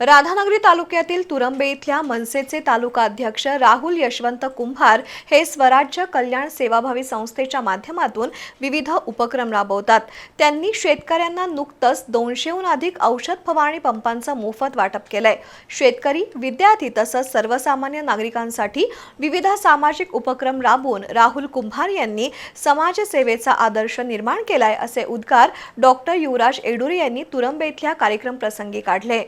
राधानगरी तालुक्यातील तुरंबे इथल्या मनसेचे तालुका अध्यक्ष राहुल यशवंत कुंभार हे स्वराज्य कल्याण सेवाभावी संस्थेच्या माध्यमातून विविध उपक्रम राबवतात। त्यांनी शेतकऱ्यांना नुकतंच 200हून अधिक औषध फवारणी पंपांचं मोफत वाटप केलंय। शेतकरी, विद्यार्थी तसंच सर्वसामान्य नागरिकांसाठी विविध सामाजिक उपक्रम राबवून राहुल कुंभार यांनी समाजसेवेचा आदर्श निर्माण केलाय, असे उद्गार डॉक्टर युवराज एडुरे यांनी तुरंबे इथल्या कार्यक्रम प्रसंगी काढले।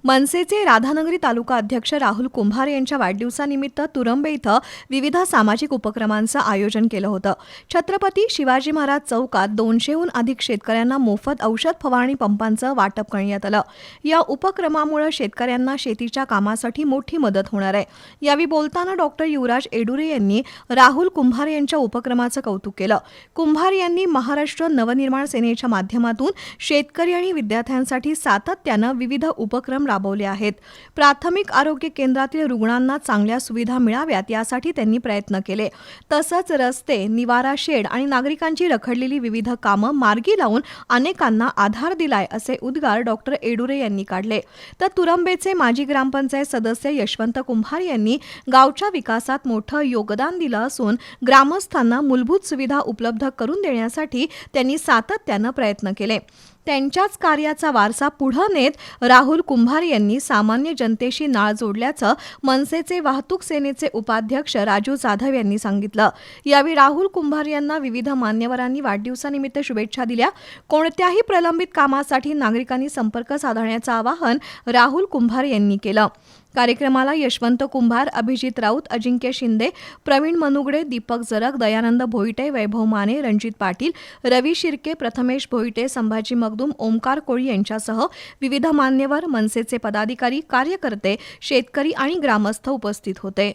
मनसेचे राधानगरी तालुका अध्यक्ष राहुल कुंभार यांच्या वाढदिवसानिमित्त तुरंबे इथं विविध सामाजिक उपक्रमांचं आयोजन केलं होतं। छत्रपती शिवाजी महाराज चौकात 200हून अधिक शेतकऱ्यांना मोफत औषध फवारणी पंपांचं वाटप करण्यात आलं। या उपक्रमामुळे शेतकऱ्यांना शेतीच्या कामासाठी मोठी मदत होणार आहे। यावेळी बोलताना डॉक्टर युवराज एडुरे यांनी राहुल कुंभार यांच्या उपक्रमाचं कौतुक केलं। कुंभार यांनी महाराष्ट्र नवनिर्माण सेनेच्या माध्यमातून शेतकरी आणि विद्यार्थ्यांसाठी सातत्यानं विविध उपक्रम राबवले आहेत। प्राथमिक आरोग्य केंद्रातील रुग्णांना चांगल्या सुविधा मिळाव्यात यासाठी त्यांनी प्रयत्न केले। तसंच रस्ते, निवारा शेड आणि नागरिकांची रखडलेली विविध कामं मार्गी लावून अनेकांना आधार दिलाय, असे उद्गार डॉक्टर एडुरे यांनी काढले। तर तुरंबेचे माजी ग्रामपंचायत सदस्य यशवंत कुंभार यांनी गावच्या विकासात मोठं योगदान दिलं असून ग्रामस्थांना मूलभूत सुविधा उपलब्ध करून देण्यासाठी त्यांनी सातत्यानं प्रयत्न केले। त्यांच्याच कार्याचा वारसा पुढे नेत राहुल कुंभार यांनी सामान्य जनतेशी नाळ जोडल्याचं मनसेचे वाहतूक सेनेचे उपाध्यक्ष राजू जाधव यांनी सांगितलं। यावेळी राहुल कुंभार यांना विविध मान्यवरांनी वाढदिवसानिमित्त शुभेच्छा दिल्या। कोणत्याही प्रलंबित कामासाठी नागरिकांनी संपर्क साधण्याचं आवाहन राहुल कुंभार यांनी केलं। कार्यक्रमाला यशवंत कुंभार, अभिजित राऊत, अजिंक्य शिंदे, प्रवीण मनुगडे, दीपक जरग, दयानंद भोईटे, वैभव माने, रणजित पाटील, रवी शिर्के, प्रथमेश भोईटे, संभाजी मगदूम, ओमकार कोळी यांच्यासह विविध मान्यवर, मनसेचे पदाधिकारी, कार्यकर्ते, शेतकरी आणि ग्रामस्थ उपस्थित होते।